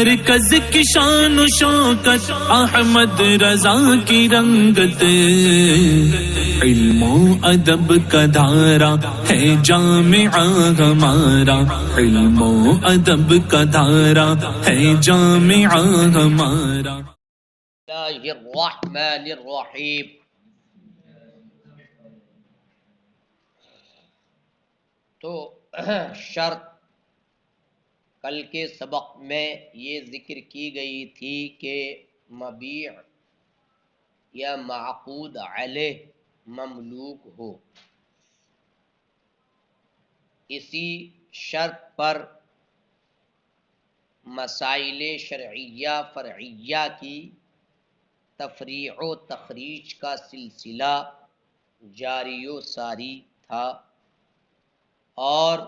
مرکز کی شان و شوکت احمد رضا کی رنگت، علم و ادب کا دھارا ہے جامعہ ہمارا، علم و ادب کا دھارا ہے جامعہ ہمارا۔ اللہ الرحمن الرحیم۔ تو شرط کل کے سبق میں یہ ذکر کی گئی تھی کہ مبیع یا معقود علیہ مملوک ہو، اسی شرط پر مسائل شرعیہ فرعیہ کی تفریع و تخریج کا سلسلہ جاری و ساری تھا، اور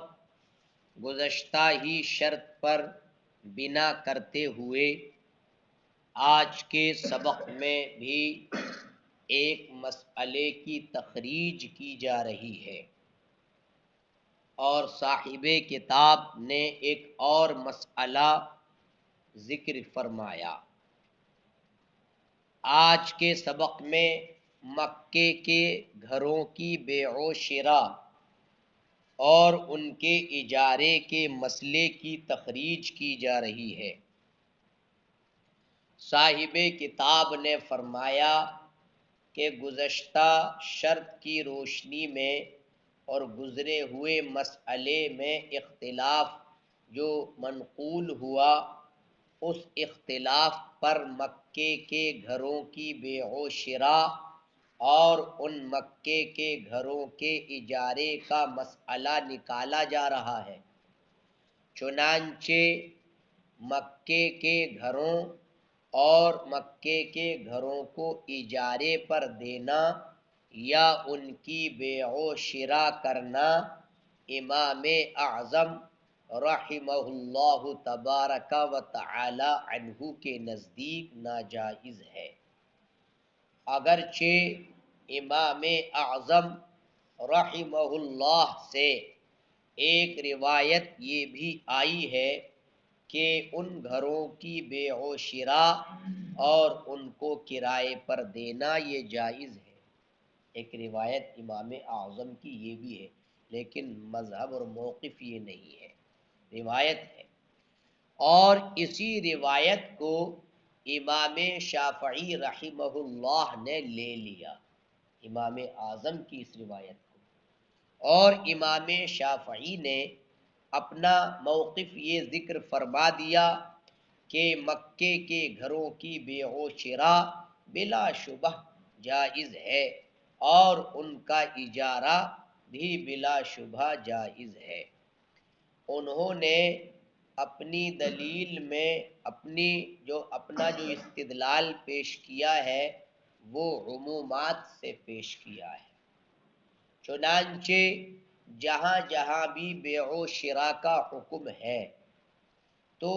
گزشتہ ہی شرط پر بنا کرتے ہوئے آج کے سبق میں بھی ایک مسئلے کی تخریج کی جا رہی ہے، اور صاحب کتاب نے ایک اور مسئلہ ذکر فرمایا۔ آج کے سبق میں مکے کے گھروں کی بیع و شراء اور ان کے اجارے کے مسئلے کی تخریج کی جا رہی ہے۔ صاحب کتاب نے فرمایا کہ گزشتہ شرط کی روشنی میں اور گزرے ہوئے مسئلے میں اختلاف جو منقول ہوا، اس اختلاف پر مکے کے گھروں کی بیع و شراء اور ان مکے کے گھروں کے اجارے کا مسئلہ نکالا جا رہا ہے۔ چنانچہ مکے کے گھروں اور مکے کے گھروں کو اجارے پر دینا یا ان کی بیع و شراء کرنا امام اعظم رحمہ اللہ تبارک و تعالی عنہ کے نزدیک ناجائز ہے، اگرچہ امام اعظم رحمہ اللہ سے ایک روایت یہ بھی آئی ہے کہ ان گھروں کی بیع و شراء اور ان کو کرائے پر دینا یہ جائز ہے۔ ایک روایت امام اعظم کی یہ بھی ہے، لیکن مذہب اور موقف یہ نہیں ہے، روایت ہے۔ اور اسی روایت کو امام شافعی رحمہ اللہ نے لے لیا، امام اعظم کی اس روایت کو، اور امام شافعی نے اپنا موقف یہ ذکر فرما دیا کہ مکے کے گھروں کی بیع و شراء بلا شبہ جائز ہے، اور ان کا اجارہ بھی بلا شبہ جائز ہے۔ انہوں نے اپنی دلیل میں اپنا جو استدلال پیش کیا ہے وہ عمومات سے پیش کیا ہے۔ چنانچہ جہاں جہاں بھی بیع و شراء کا حکم ہے تو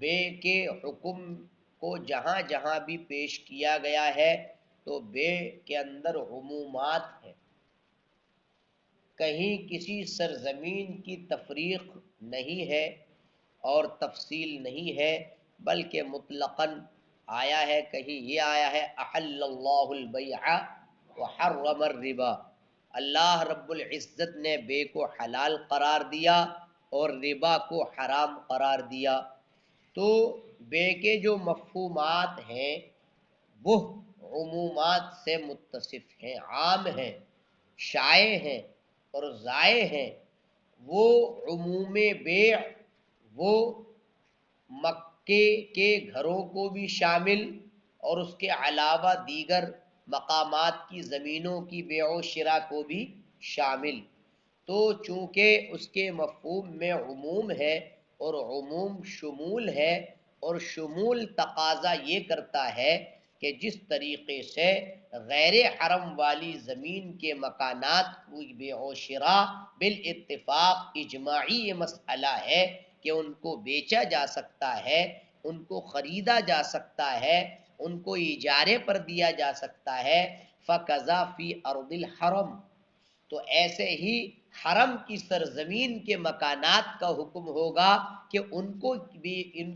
بیع کے حکم کو جہاں جہاں بھی پیش کیا گیا ہے تو بیع کے اندر عمومات ہے، کہیں کسی سرزمین کی تفریق نہیں ہے اور تفصیل نہیں ہے، بلکہ مطلقاً آیا ہے، کہیں یہ آیا ہے احل اللہ البیع وحرم الربا، اللہ رب العزت نے بیع کو حلال قرار دیا اور ربا کو حرام قرار دیا۔ تو بیع کے جو مفہومات ہیں وہ عمومات سے متصف ہیں، عام ہیں، شائع ہیں اور ضائع ہیں۔ وہ عموم بیع وہ مکے کے گھروں کو بھی شامل اور اس کے علاوہ دیگر مقامات کی زمینوں کی بیع و شراء کو بھی شامل۔ تو چونکہ اس کے مفہوم میں عموم ہے اور عموم شمول ہے، اور شمول تقاضا یہ کرتا ہے کہ جس طریقے سے غیر حرم والی زمین کے مکانات کی بیع و شراء بالاتفاق اجماعی یہ مسئلہ ہے کہ ان کو بیچا جا سکتا ہے، ان کو خریدا جا سکتا ہے، ان کو اجارے پر دیا جا سکتا ہے، فَقَذَا فِي أَرْضِ الْحَرَمِ، تو ایسے ہی حرم کی سرزمین کے مکانات کا حکم ہوگا کہ ان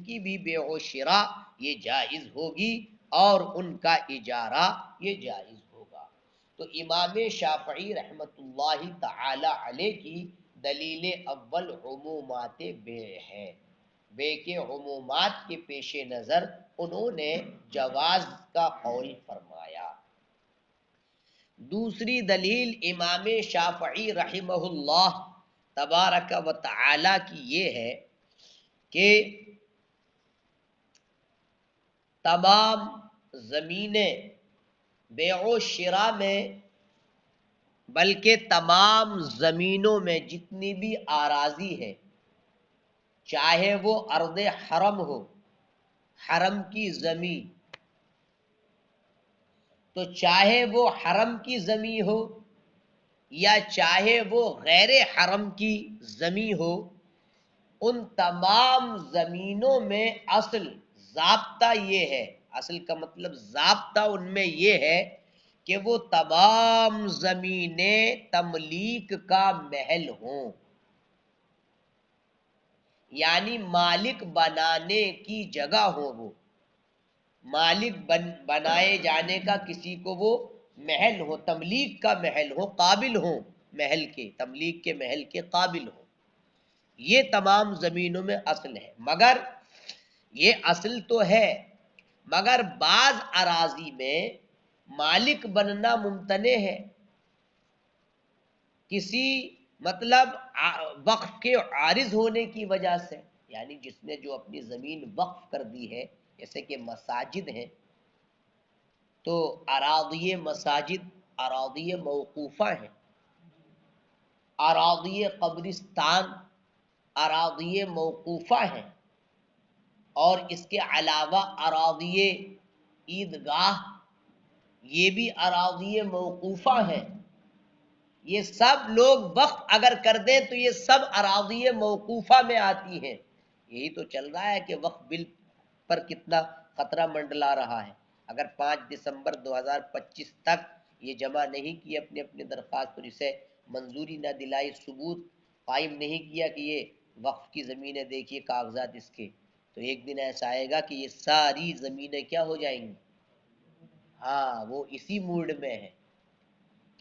کی بھی بیع و شراء یہ جائز ہوگی اور ان کا اجارہ یہ جائز ہوگا۔ تو امام شافعی رحمۃ اللہ تعالی علیہ کی دلیل اول عمومات بیع ہے۔ بیع کے عمومات کے پیش نظر انہوں نے جواز کا قول فرمایا۔ دوسری دلیل امام شافعی رحمہ اللہ تبارک و تعالی کی یہ ہے کہ تمام زمینیں بیع و شراء میں، بلکہ تمام زمینوں میں جتنی بھی اراضی ہے، چاہے وہ ارض حرم ہو، حرم کی زمین، تو چاہے وہ حرم کی زمین ہو یا چاہے وہ غیر حرم کی زمین ہو، ان تمام زمینوں میں اصل ضابطہ یہ ہے، اصل کا مطلب ضابطہ ان میں یہ ہے کہ وہ تمام زمینیں تملیک کا محل ہوں، یعنی مالک بنانے کی جگہ ہو، وہ مالک بنائے جانے کا کسی کو وہ محل ہو، تملیک کا محل ہو، قابل ہو، محل کے تملیک کے محل کے قابل ہو۔ یہ تمام زمینوں میں اصل ہے، مگر یہ اصل تو ہے، مگر بعض اراضی میں مالک بننا ممتنع ہے، کسی مطلب وقف کے عارض ہونے کی وجہ سے، یعنی جس نے جو اپنی زمین وقف کر دی ہے، جیسے کہ مساجد ہیں، تو اراضی مساجد اراضی موقوفہ ہیں، اراضی قبرستان اراضی موقوفہ ہیں، اور اس کے علاوہ اراضی عیدگاہ یہ بھی اراضی موقوفہ ہیں۔ یہ سب لوگ وقف اگر کر دیں تو یہ سب اراضی موقوفہ میں آتی ہیں۔ یہی تو چل رہا ہے کہ وقف بل پر کتنا خطرہ منڈلا رہا ہے۔ اگر 5 دسمبر 2025 تک یہ جمع نہیں کی اپنی اپنی درخواست اور اسے منظوری نہ دلائی، ثبوت قائم نہیں کیا کہ یہ وقف کی زمینیں دیکھیے کاغذات اس کے، تو ایک دن ایسا آئے گا کہ یہ ساری زمینیں کیا ہو جائیں گی؟ ہاں، وہ اسی موڈ میں ہے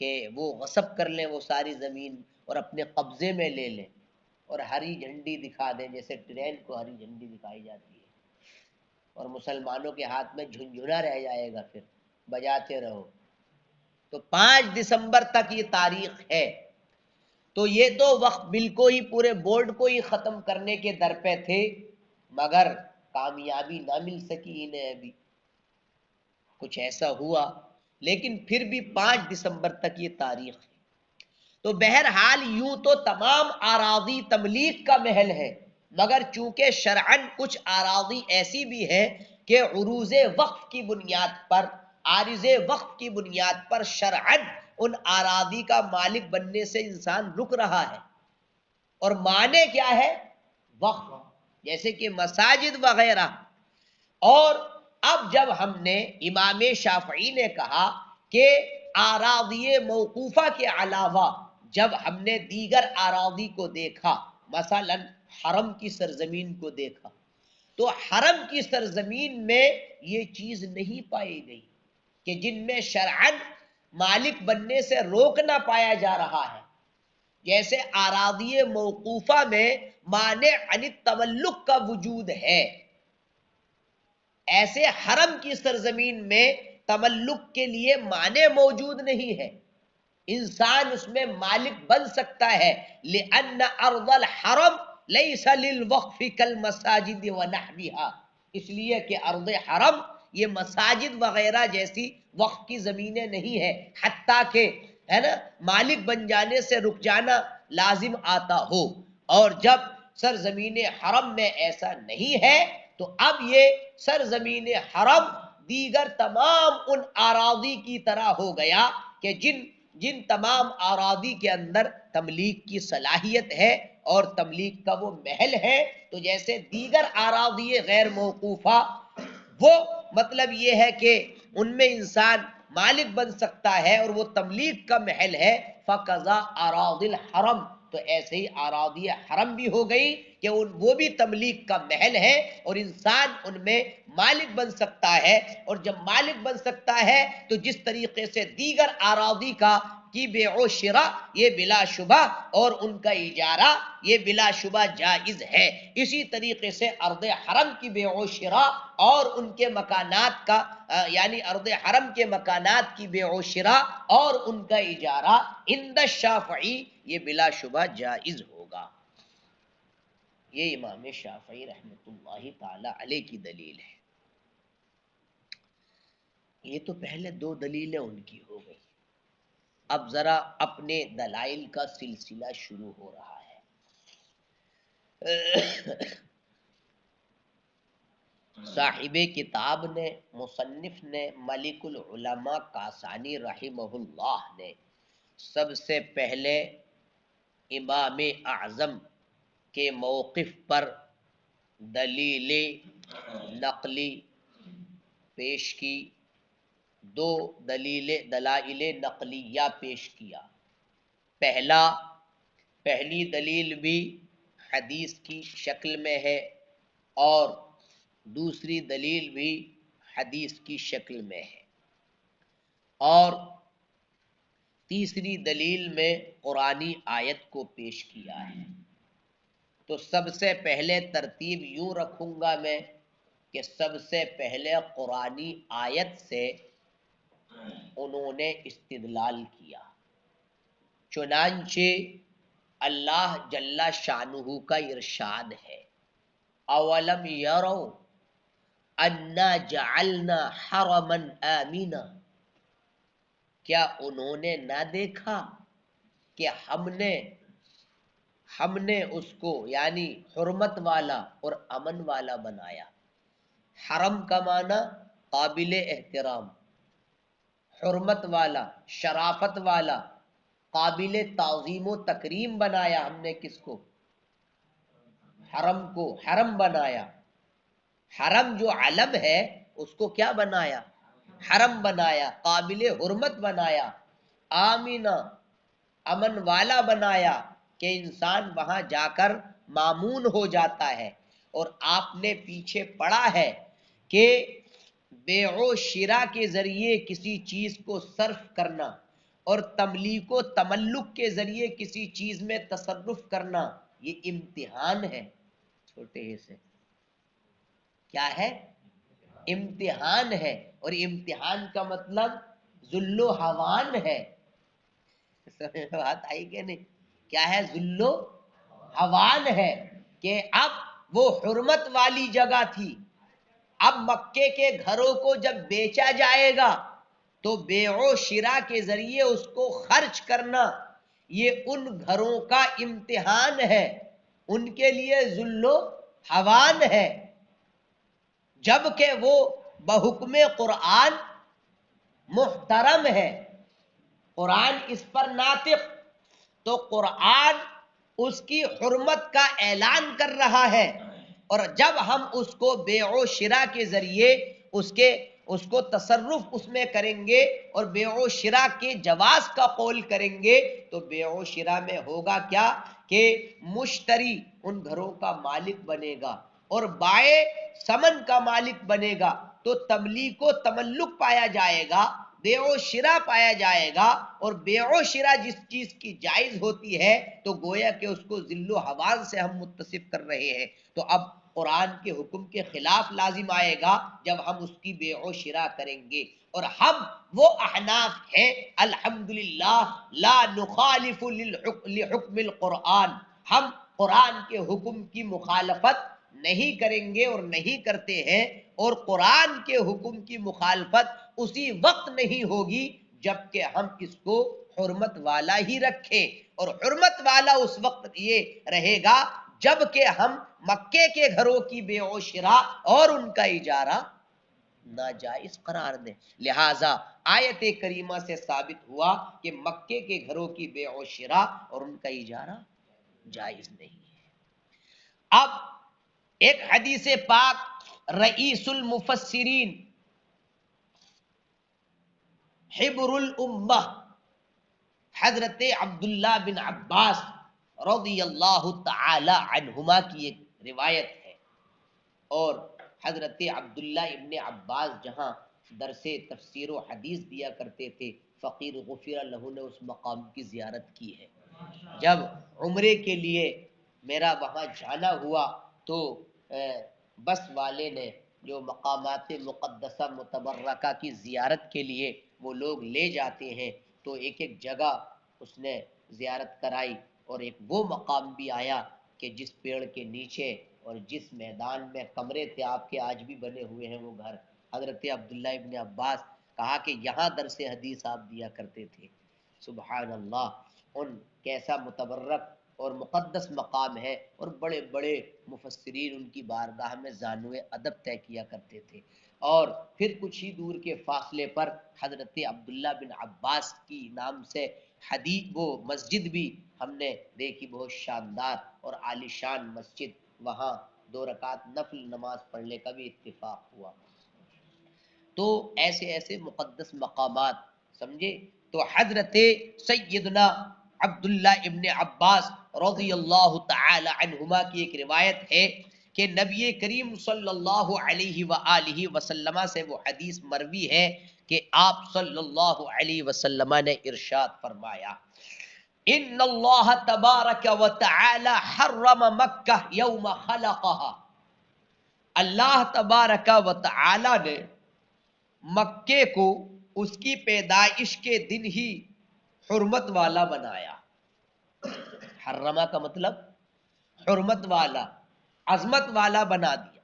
کہ وہ غصب کر لیں وہ ساری زمین اور اپنے قبضے میں لے لیں اور ہری جھنڈی دکھا دیں، جیسے ٹرین کو ہری جھنڈی دکھائی جاتی ہے، اور مسلمانوں کے ہاتھ میں جھنجھنا رہ جائے گا، پھر بجاتے رہو۔ تو 5 دسمبر تک یہ تاریخ ہے، تو یہ تو وقف بل کو ہی پورے بورڈ کو ہی ختم کرنے کے در پہ تھے، مگر کامیابی نہ مل سکی انہیں، ابھی کچھ ایسا ہوا، لیکن پھر بھی 5 دسمبر تک یہ تاریخ ہے۔ تو بہرحال یوں تو تمام اراضی تملیک کا محل ہے، مگر چونکہ شرعاً کچھ اراضی ایسی بھی ہے کہ عروض وقف کی بنیاد پر، عارض وقف کی بنیاد پر شرعاً ان اراضی کا مالک بننے سے انسان رک رہا ہے، اور معنی کیا ہے؟ وقف، جیسے کہ مساجد وغیرہ۔ اور اب جب ہم نے امام شافعی نے کہا کہ اراضی موقوفہ کے علاوہ جب ہم نے دیگر اراضی کو دیکھا، مثلا حرم کی سرزمین کو دیکھا، تو حرم کی سرزمین میں یہ چیز نہیں پائی گئی کہ جن میں شرعاً مالک بننے سے روک نہ پایا جا رہا ہے، جیسے اراضی موقوفہ میں مانع عن التملک کا وجود ہے، ایسے حرم کی سرزمین میں تملک کے لیے مانع موجود نہیں ہے، انسان اس میں مالک بن سکتا ہے، لأن ارض الحرم لیس للوقف کالمساجد ونحوها، اس لیے کہ ارض حرم یہ مساجد وغیرہ جیسی وقف کی زمینیں نہیں ہے، حتیٰ کہ ہے نا مالک بن جانے سے رک جانا لازم آتا ہو، اور جب سرزمین حرم میں ایسا نہیں ہے تو اب یہ سرزمین حرم دیگر تمام ان اراضی کی طرح ہو گیا کہ جن تمام اراضی کے اندر تملیک کی صلاحیت ہے اور تملیک کا وہ محل ہے، تو جیسے دیگر اراضی غیر موقوفہ، وہ مطلب یہ ہے کہ ان میں انسان مالک بن سکتا ہے اور وہ تملیک کا محل ہے، فقضا اراضی الحرم، تو ایسے ہی اراضی حرم بھی ہو گئی کہ وہ بھی تملیک کا محل ہے اور انسان ان میں مالک بن سکتا ہے۔ اور جب مالک بن سکتا ہے تو جس طریقے سے دیگر اراضی کی بیع و شراء یہ بلا شبہ اور ان کا اجارہ یہ بلا شبہ جائز ہے، اسی طریقے سے ارض حرم کی بیع و شراء اور ان کے مکانات کا یعنی ارض حرم کے مکانات کی بیع و شراء اور ان کا اجارہ عند الشافعی یہ بلا شبہ جائز ہوگا۔ یہ امام شافعی رحمۃ اللہ تعالی علیہ کی دلیل ہے۔ یہ تو پہلے دو دلیلیں ان کی ہو گئی، اب ذرا اپنے دلائل کا سلسلہ شروع ہو رہا ہے۔ صاحب کتاب نے، مصنف نے، ملک العلماء کاسانی رحمہ اللہ نے سب سے پہلے امام اعظم کے موقف پر دلیل نقلی پیش کی، دو دلائل نقلیہ پیش کیا۔ پہلی دلیل بھی حدیث کی شکل میں ہے اور دوسری دلیل بھی حدیث کی شکل میں ہے، اور تیسری دلیل میں قرآنی آیت کو پیش کیا ہے۔ تو سب سے پہلے ترتیب یوں رکھوں گا میں کہ سب سے پہلے قرآنی آیت سے انہوں نے استدلال کیا، چنانچہ اللہ جل شانہ کا ارشاد ہے، اولم یروا انا جعلنا حرما آمنا، کیا انہوں نے نہ دیکھا کہ ہم نے اس کو یعنی حرمت والا اور امن والا بنایا۔ حرم کا معنی قابل احترام، حرمت والا، شرافت والا، قابل تعظیم و تکریم بنایا ہم نے کس کو؟ حرم کو حرم بنایا۔ حرم جو علم ہے اس کو کیا بنایا؟ حرم بنایا، قابل حرمت بنایا، آمینہ امن والا بنایا کہ انسان وہاں جا کر مامون ہو جاتا ہے۔ اور آپ نے پیچھے پڑھا ہے کہ بیع و شراء کے ذریعے کسی چیز کو صرف کرنا اور تملیک و تملک کے ذریعے کسی چیز میں تصرف کرنا یہ امتحان ہے، چھوٹے سے کیا ہے؟ امتحان ہے، اور امتحان کا مطلب ذل و ہوان ہے۔ بات آئی کہ نہیں؟ کیا ہے؟ ذل و ہوان ہے کہ اب وہ حرمت والی جگہ تھی، اب مکے کے گھروں کو جب بیچا جائے گا تو بیع و شراء کے ذریعے اس کو خرچ کرنا یہ ان گھروں کا امتحان ہے، ان کے لیے ذل و ہوان ہے، جبکہ وہ بحکم قرآن محترم ہے، قرآن اس پر ناطق، تو قرآن اس کی حرمت کا اعلان کر رہا ہے، اور جب ہم اس کو بیع و شراء کے ذریعے اس کو تصرف اس میں کریں گے اور بیع و شراء کے جواز کا قول کریں گے تو بیع و شراء میں ہوگا کیا کہ مشتری ان گھروں کا مالک بنے گا اور بائع ثمن کا مالک بنے گا، تو تملیک و تملک پایا جائے گا، بیع و شراء پایا جائے گا، اور بیع و شراء جس چیز کی جائز ہوتی ہے تو گویا کہ اس کو ذل و ہوان سے ہم متصف کر رہے ہیں۔ تو اب قرآن کے حکم کے خلاف لازم آئے گا جب ہم اس کی بیع و شراء کریں گے، اور ہم وہ احناف ہیں الحمدللہ لا نخالف لحکم القرآن، ہم قرآن کے حکم کی مخالفت نہیں کریں گے اور نہیں کرتے ہیں، اور قرآن کے حکم کی مخالفت اسی وقت نہیں ہوگی جبکہ ہم اس کو حرمت والا ہی رکھیں، اور حرمت والا اس وقت یہ رہے گا جبکہ ہم مکے کے گھروں کی بیع و شراء اور ان کا اجارہ ناجائز قرار دیں۔ لہٰذا آیت کریمہ سے ثابت ہوا کہ مکے کے گھروں کی بیع و شراء اور ان کا اجارہ جائز نہیں ہے۔ اب ایک حدیث پاک رئیس المفسرین حبر الامہ حضرت عبداللہ بن عباس رضی اللہ تعالی عنہما کی ایک روایت ہے، اور حضرت عبداللہ ابن عباس جہاں درس تفسیر و حدیث دیا کرتے تھے، فقیر غفر لہ نے اس مقام کی زیارت کی ہے۔ جب عمرے کے لیے میرا وہاں جانا ہوا تو بس والے نے جو مقامات مقدسہ متبرکہ کی زیارت کے لیے وہ لوگ لے جاتے ہیں، تو ایک ایک جگہ اس نے زیارت کرائی، اور ایک وہ مقام بھی آیا کہ جس پیڑ کے نیچے اور جس میدان میں کمرے تھے آپ کے آج بھی بنے ہوئے ہیں وہ گھر، حضرت عبداللہ ابن عباس کہا کہ یہاں درس حدیث آپ دیا کرتے تھے۔ سبحان اللہ، ان کیسا متبرک اور مقدس مقام ہے، اور بڑے بڑے مفسرین ان کی بارگاہ میں زانو ادب طے کیا کرتے تھے۔ اور پھر کچھ ہی دور کے فاصلے پر حضرت عبداللہ بن عباس کی نام سے حدیث وہ مسجد بھی ہم نے دیکھی، بہت شاندار اور عالی شان مسجد، وہاں 2 رکعت نفل نماز پڑھنے کا بھی اتفاق ہوا۔ تو ایسے ایسے مقدس مقامات سمجھے۔ تو حضرت سیدنا عبداللہ ابن عباس رضی اللہ تعالی عنہما کی ایک روایت ہے کہ نبی کریم صلی اللہ علیہ وآلہ وسلم سے وہ حدیث مروی ہے کہ آپ صلی اللہ علیہ وسلم نے ارشاد فرمایا، ان اللہ تبارک و تعالی حرم مکہ یوم خلقها، اللہ تبارک و تعالی نے مکے کو اس کی پیدائش کے دن ہی حرمت والا بنایا۔ حرمہ کا مطلب حرمت والا، عظمت والا بنا دیا۔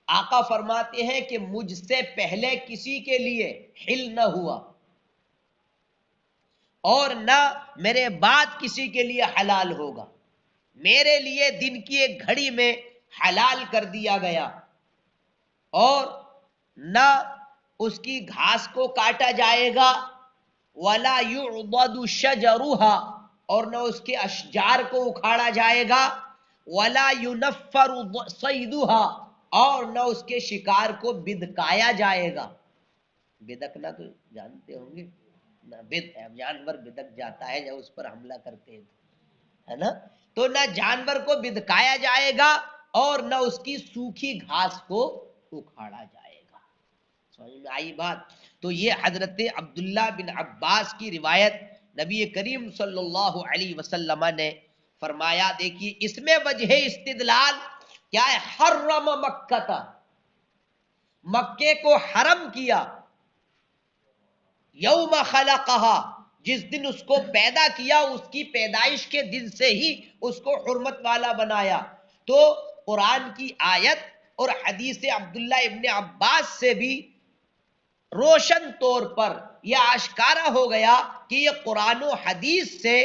آقا فرماتے ہیں کہ مجھ سے پہلے کسی کے لیے حل نہ ہوا، اور نہ میرے بعد کسی کے لیے حلال ہوگا، میرے لیے دن کی ایک گھڑی میں حلال کر دیا گیا، اور نہ اس کی گھاس کو کاٹا جائے گا، وَلَا يُعْضَدُ شَجَرُهَا، اور نہ اس کے اشجار کو اکھاڑا جائے گا، وَلَا يُنَفَّرُ صَيْدُهَا، اور نہ اس کے شکار کو بدکایا جائے گا۔ بدکنا تو جانتے ہوں گے نہ، جانور بدک جاتا ہے جب اس پر حملہ کرتے ہیں، ہے نا؟ تو نہ جانور کو بدکایا جائے گا اور نہ اس کی سوکھی گھاس کو اکھاڑا جائے گا۔ سمجھ میں آئی بات؟ تو یہ حضرت عبداللہ بن عباس کی روایت نبی کریم صلی اللہ علیہ وسلم نے فرمایا۔ دیکھیے اس میں وجہ استدلال کیا ہے؟ حرم مکہ تھا، مکے کو حرم کیا، یوم خلقہا، جس دن اس کو پیدا کیا اس کی پیدائش کے دن سے ہی اس کو حرمت والا بنایا۔ تو قرآن کی آیت اور حدیث عبداللہ ابن عباس سے بھی روشن طور پر یہ آشکارا ہو گیا کہ یہ قرآن و حدیث سے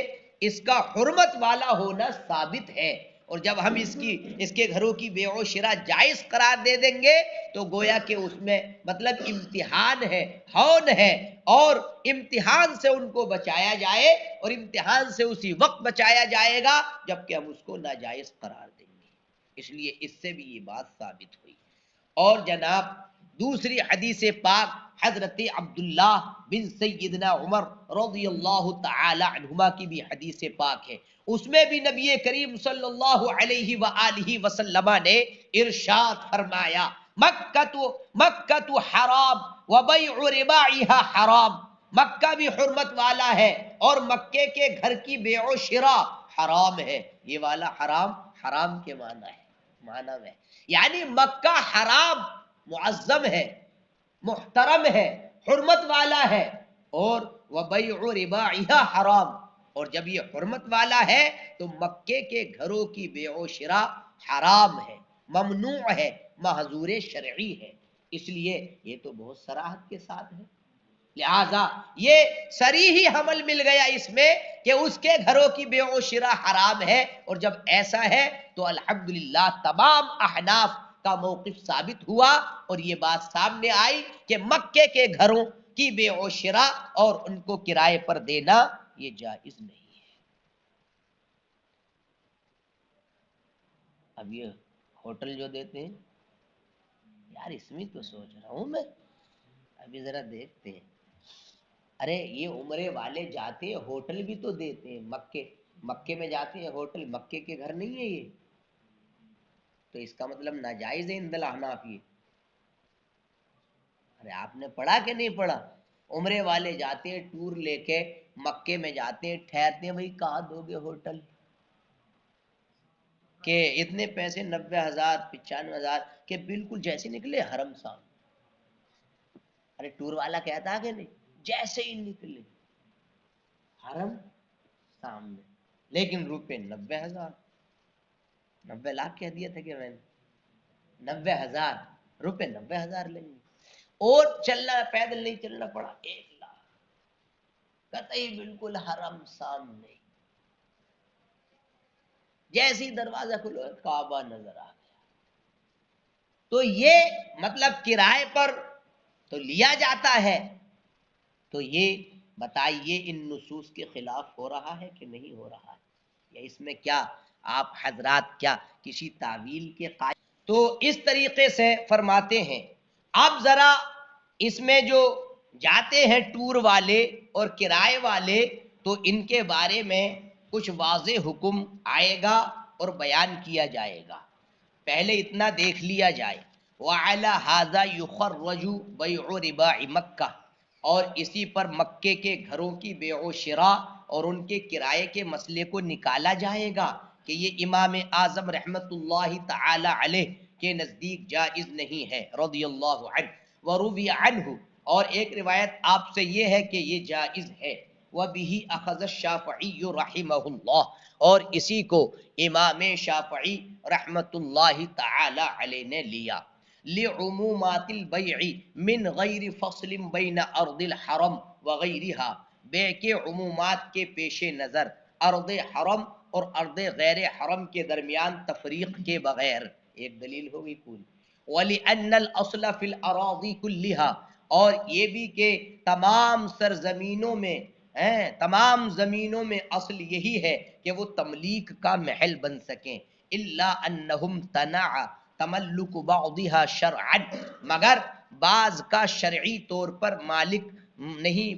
اس کا حرمت والا ہونا ثابت ہے۔ اور جب ہم اس کے گھروں کی بیع و شراء جائز قرار دے دیں گے تو گویا کہ اس میں مطلب امتحان ہے، ہون ہے، اور امتحان سے ان کو بچایا جائے، اور امتحان سے اسی وقت بچایا جائے گا جبکہ ہم اس کو ناجائز قرار دیں گے۔ اس لیے اس سے بھی یہ بات ثابت ہوئی۔ اور جناب دوسری حدیث پاک حضرت عبداللہ بن سیدنا عمر رضی اللہ تعالی عنہما کی بھی حدیث پاک ہے، اس میں بھی نبی کریم صلی اللہ علیہ وآلہ وسلم نے ارشاد فرمایا، مکہ حرام وبیع رباعها حرام، مکہ بھی حرمت والا ہے اور مکے کے گھر کی بیع و شراء حرام ہے۔ یہ والا حرام، حرام کے معنی ہے، یعنی مکہ حرام، معظم ہے، محترم ہے، حرمت والا ہے، اور وبیع رباعها حرام، اور جب یہ حرمت والا ہے تو مکے کے گھروں کی بیع و شراء حرام ہے، ممنوع ہے، محظور شرعی ہے۔ اس لیے یہ تو بہت صراحت کے ساتھ ہے، لہذا یہ صریحی حمل مل گیا اس میں کہ اس کے گھروں کی بیع و شراء حرام ہے۔ اور جب ایسا ہے تو الحمدللہ تمام احناف کا موقف ثابت ہوا، اور یہ بات سامنے آئی کہ مکے کے گھروں کی بیع و شراء اور ان کو کرائے پر دینا یہ جائز نہیں ہے۔ اب یہ ہوٹل جو دیتے ہیں یار، اس میں تو سوچ رہا ہوں میں، ابھی ذرا دیکھتے ہیں ارے یہ عمرے والے جاتے ہیں ہوٹل بھی تو دیتے ہیں، مکے میں جاتے ہیں ہوٹل، مکے کے گھر نہیں ہے یہ، تو اس کا مطلب ناجائز ہے عند الاحناف یہ۔ ارے آپ نے پڑھا کہ نہیں پڑھا؟ عمرے والے جاتے ہیں ٹور لے کے مکے میں جاتے ہیں، ٹھہرتے ہیں، بھائی کہاں دو گے ہوٹل کہ اتنے پیسے 90,000 95,000 کہ بالکل جیسے نکلے حرم صاحب۔ ارے ٹور والا کہتا کہ نہیں جیسے ہی نکلے حرم سامنے، لیکن روپے 90,000، 90 لاکھ کہہ دیا تھا کہ میں نے 90,000 روپے 90,000 لیں گے، اور چلنا پیدل نہیں چلنا پڑا 1 لاکھ، قطعی بالکل حرم سامنے، جیسے ہی دروازہ کھلو کعبہ نظر آ گیا۔ تو یہ مطلب کرائے پر تو لیا جاتا ہے، تو یہ بتائیے ان نصوص کے خلاف ہو رہا ہے کہ نہیں ہو رہا ہے، یا اس میں کیا آپ حضرات کیا کسی تعویل کے قائل؟ تو اس طریقے سے فرماتے ہیں۔ اب ذرا اس میں جو جاتے ہیں ٹور والے اور کرائے والے، تو ان کے بارے میں کچھ واضح حکم آئے گا اور بیان کیا جائے گا۔ پہلے اتنا دیکھ لیا جائے، وَعَلَى هَذَا يُخَرَّجُ بَيْعُ رِبَاعِ مَكَّةِ، اور اسی پر مکے کے گھروں کی بیع و شراء اور ان کے کرائے کے مسئلے کو نکالا جائے گا کہ یہ امام اعظم رحمت اللہ تعالی علیہ کے نزدیک جائز نہیں ہے رضی اللہ عنہ، وروی عنہ، اور ایک روایت آپ سے یہ ہے کہ یہ جائز ہے، وَبِهِ أَخَذَ الشَّافِعِيُّ رَحِمَهُ اللَّهُ، اور اسی کو امام شافعی رحمت اللہ تعالی علیہ نے لیا، لعمومات البیع من غیر فصل بین ارض الحرم وغیرها، بے کے عمومات کے پیش نظر ارض حرم اور ارض غیر حرم کے درمیان تفریق کے بغیر، ایک دلیل ہوگی پوری۔ وَلِأَنَّ الْأَصْلَ فِي الْأَرَاضِي كُلِّهَا، اور یہ بھی کہ تمام سرزمینوں میں تمام زمینوں میں اصل یہی ہے کہ وہ تملیک کا محل بن سکیں، الا انہم تنع تملک بعضها شرعا، مگر بعض کا شرعی طور پر مالک نہیں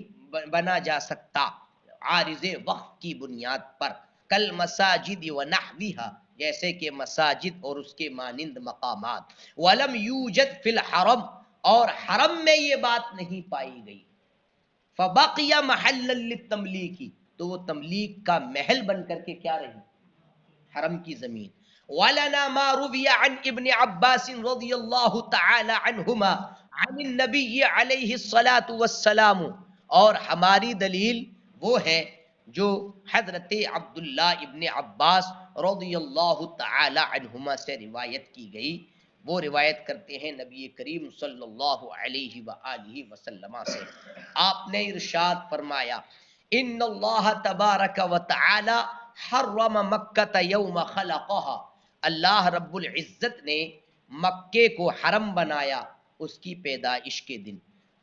بنا جا سکتا عارض وقت کی بنیاد پر، کل مساجد و نحوها، جیسے کہ مساجد اور اس کے مانند مقامات، ولم یوجد فی الحرم، اور حرم میں یہ بات نہیں پائی گئی، فبقی محلا للتملیک، تو وہ تملیک کا محل بن کر کے کیا رہی، حرم کی زمین۔ وَلَنَا مَا رُوِيَ عَنْ ابْنِ عَبَّاسٍ رَضِيَ اللَّهُ تَعَالَى عَنْهُمَا عَنِ النَّبِيِّ عَلَيْهِ الصَّلَاةُ وَالسَّلَامُ، اور ہماری دلیل وہ ہے جو حضرت عبداللہ ابن عباس رضی اللہ تعالی عنہما سے روایت کی گئی، وہ روایت کرتے ہیں نبی کریم صلی اللہ علیہ وآلہ وسلم سے، آپ نے ارشاد فرمایا، ان اللہ تبارک و تعالی حرم مکہ یوم خلقها، اللہ رب العزت نے مکے کو حرم بنایا اس کی پیدائش کے دن،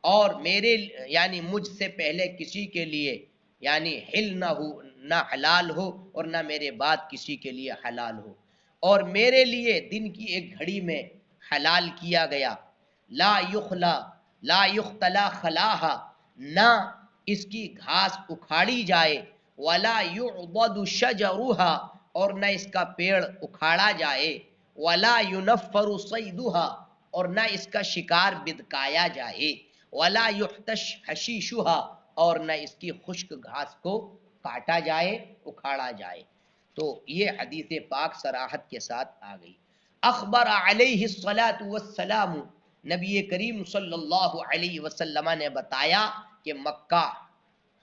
اور میرے یعنی مجھ سے پہلے کسی کے لیے یعنی حل نہ حلال ہو اور نہ میرے بعد کسی کے لیے حلال ہو، اور میرے لیے دن کی ایک گھڑی میں حلال کیا گیا، لا یختلا خلاہا، نہ اس کی گھاس اکھاڑی جائے، ولا یعضد شجرها، اور نہ اس کا پیڑ اکھاڑا جائے، ولا ينفر صیدها، اور نہ اس کا شکار بدکایا جائے، ولا یحتش حشیشها، اور نہ اس کی خشک گھاس کو کاٹا جائے اکھاڑا جائے۔ تو یہ حدیث پاک صراحت کے ساتھ آ گئی۔ اخبر علیہ الصلاۃ والسلام، نبی کریم صلی اللہ علیہ وسلم نے بتایا کہ مکہ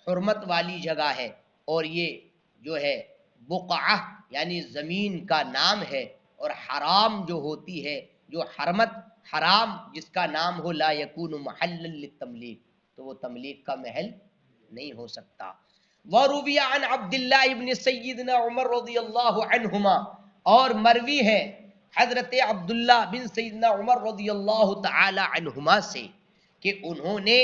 حرمت والی جگہ ہے، اور یہ جو ہے بقعہ یعنی زمین کا نام ہے، اور حرام جو ہوتی ہے جو حرمت حرام جس کا نام ہو لا یکون محلا للتملیک، تو وہ تملیک کا محل نہیں ہو سکتا۔ وروی عن عبداللہ ابن سیدنا عمر رضی اللہ عنہما، اور مروی ہے حضرت عبداللہ بن سیدنا عمر رضی اللہ تعالی عنہما سے کہ انہوں نے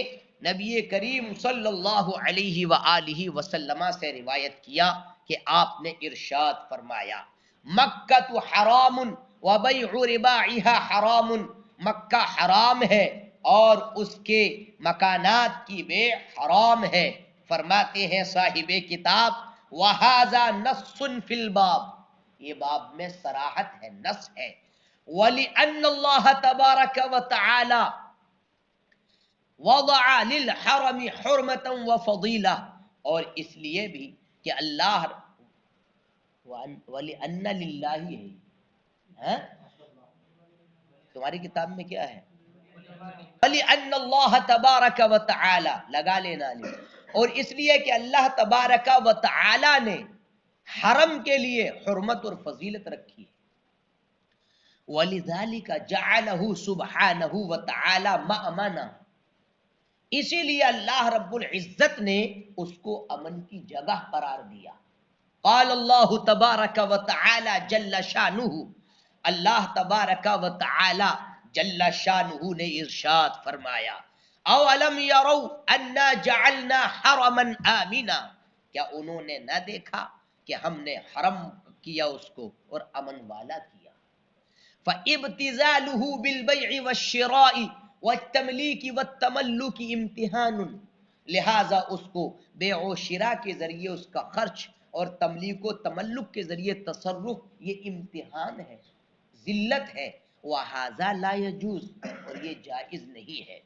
نبی کریم صلی اللہ علیہ وآلہ وسلم سے روایت کیا کہ آپ نے ارشاد فرمایا، مکہ حرام وبیع رباعها حرام، مکہ حرام ہے اور اس کے مکانات کی بے حرام ہے۔ فرماتے ہیں صاحب کتاب وَهَذَا نَصٌّ فِي الْبَابِ، یہ باب میں صراحت ہے، نص ہے۔ وَلِأَنَّ اللَّهَ تَبَارَكَ وَتَعَالَى وَضَعَ لِلْحَرَمِ حُرْمَةً وَفَضِيلَةً، اور اس لیے بھی کہ اللہ وَلِأَنَّ لِلَّهِ ہے، تمہاری کتاب میں کیا ہے؟ وَلِأَنَّ اللَّهَ تَبَارَكَ وَتَعَالَى، لگا لینا لے، اور اس لیے کہ اللہ تبارک و تعالی نے حرم کے لیے حرمت اور فضیلت رکھی ہے۔ وَلِذَلِكَ جَعَلَهُ سُبْحَانَهُ وَتَعَالَى مَأْمَنًا، اسی لیے اللہ رب العزت نے اس کو امن کی جگہ قرار دیا۔ قال اللہ تبارک و تعالی جل شانہ، اللہ تبارک و تعالی جل شانہ نے ارشاد فرمایا اولم یروا انا جعلنا حرما آمنا، کیا انہوں نے نہ دیکھا کہ ہم نے حرم کیا اس کو اور امن والا کیا۔ فَإِبْتِذَالُهُ بِالْبَيْعِ وَالشِّرَاءِ وَالتَّمْلِيكِ وَالتَّمَلُّكِ امتحان، لہٰذا اس کو بیع و شراء کے ذریعے اس کا خرچ اور تملیک و تملک کے ذریعے تصرف، یہ امتحان ہے، ذلت ہے۔ وَهَذَا لَا يَجُوزُ، اور یہ جائز نہیں ہے۔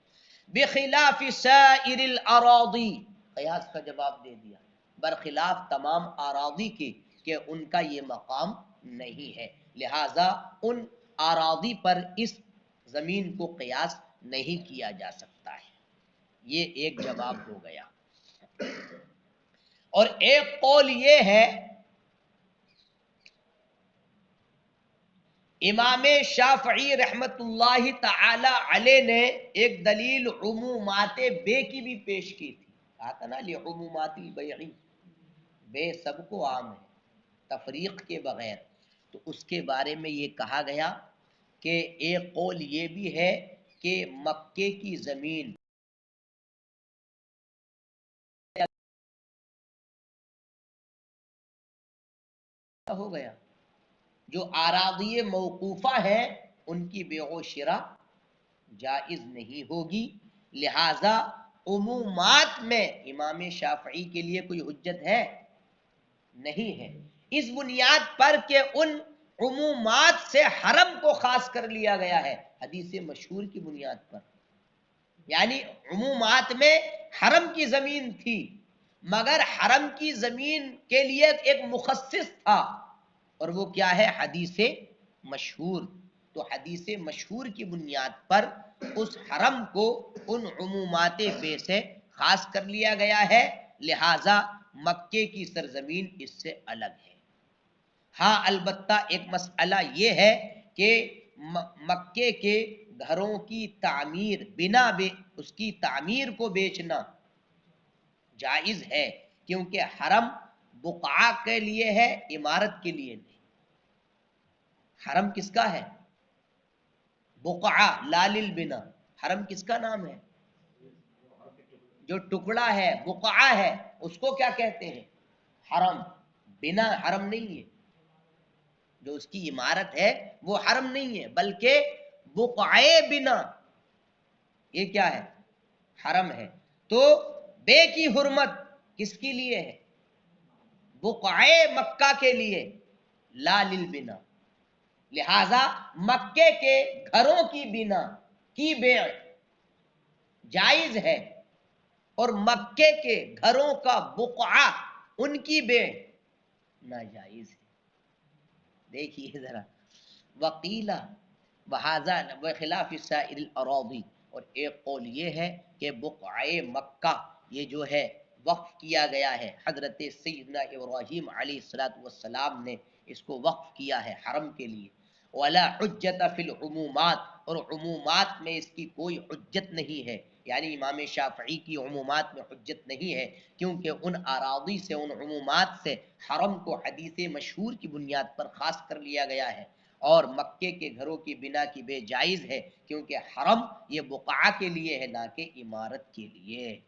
بِخِلَافِ سَائِرِ الْأَرَاضِي، قیاس کا جواب دے دیا، برخلاف تمام اراضی کے کہ ان کا یہ مقام نہیں ہے، لہٰذا ان اراضی پر اس زمین کو قیاس نہیں کیا جا سکتا ہے۔ یہ ایک جواب ہو گیا۔ اور ایک قول یہ ہے، امام شافعی رحمت اللہ تعالی علیہ نے ایک دلیل عمومات بے کی بھی پیش کی تھی، کہا تھا نا لعمومات البیع، بے سب کو عام ہے تفریق کے بغیر، تو اس کے بارے میں یہ کہا گیا کہ ایک قول یہ بھی ہے کہ مکے کی زمین ہو گیا، جو اراضی موقوفہ ہیں ان کی بیع و شراء جائز نہیں ہوگی، لہذا عمومات میں امام شافعی کے لیے کوئی حجت ہے نہیں ہے، اس بنیاد پر کہ ان عمومات سے حرم کو خاص کر لیا گیا ہے، حدیث مشہور کی بنیاد پر، یعنی عمومات میں حرم کی زمین تھی مگر حرم کی زمین کے لیے ایک مخصص تھا، اور وہ کیا ہے؟ حدیث مشہور، تو حدیث مشہور کی بنیاد پر اس حرم کو ان عمومات بے سے خاص کر لیا گیا ہے، لہذا مکے کی سرزمین اس سے الگ ہے۔ ہاں البتہ ایک مسئلہ یہ ہے کہ مکے کے گھروں کی تعمیر بنا اس کی تعمیر کو بیچنا جائز ہے، کیونکہ حرم بقعہ کے لیے ہے، عمارت کے لیے نہیں۔ حرم کس کا ہے؟ بقعہ لا للبنا، حرم کس کا نام ہے؟ جو ٹکڑا ہے، بقعہ ہے، اس کو کیا کہتے ہیں؟ حرم۔ بنا حرم نہیں ہے، جو اس کی عمارت ہے وہ حرم نہیں ہے، بلکہ بقعے بنا یہ کیا ہے؟ حرم ہے۔ تو بے کی حرمت کس کے لیے ہے؟ بقعے مکہ کے لیے، لا للبنا، لہذا مکے کے گھروں کی بنا کی بیع جائز ہے، اور مکے کے گھروں کا بقعہ ان کی بیع ناجائز ہے۔ دیکھیے ذرا، وقیلہ بہذا بخلاف سائر الاراضی، اور ایک قول یہ ہے کہ بقعہ مکہ یہ جو ہے وقف کیا گیا ہے، حضرت سیدنا ابراہیم علیہ السلام نے اس کو وقف کیا ہے حرم کے لیے۔ ولا حجت فی العمومات، اور عمومات میں اس کی کوئی حجت نہیں ہے، یعنی امام شافعی کی عمومات میں حجت نہیں ہے، کیونکہ ان اراضی سے، ان عمومات سے حرم کو حدیث مشہور کی بنیاد پر خاص کر لیا گیا ہے، اور مکے کے گھروں کی بنا کی بے جائز ہے، کیونکہ حرم یہ بقعہ کے لیے ہے نہ کہ عمارت کے لیے۔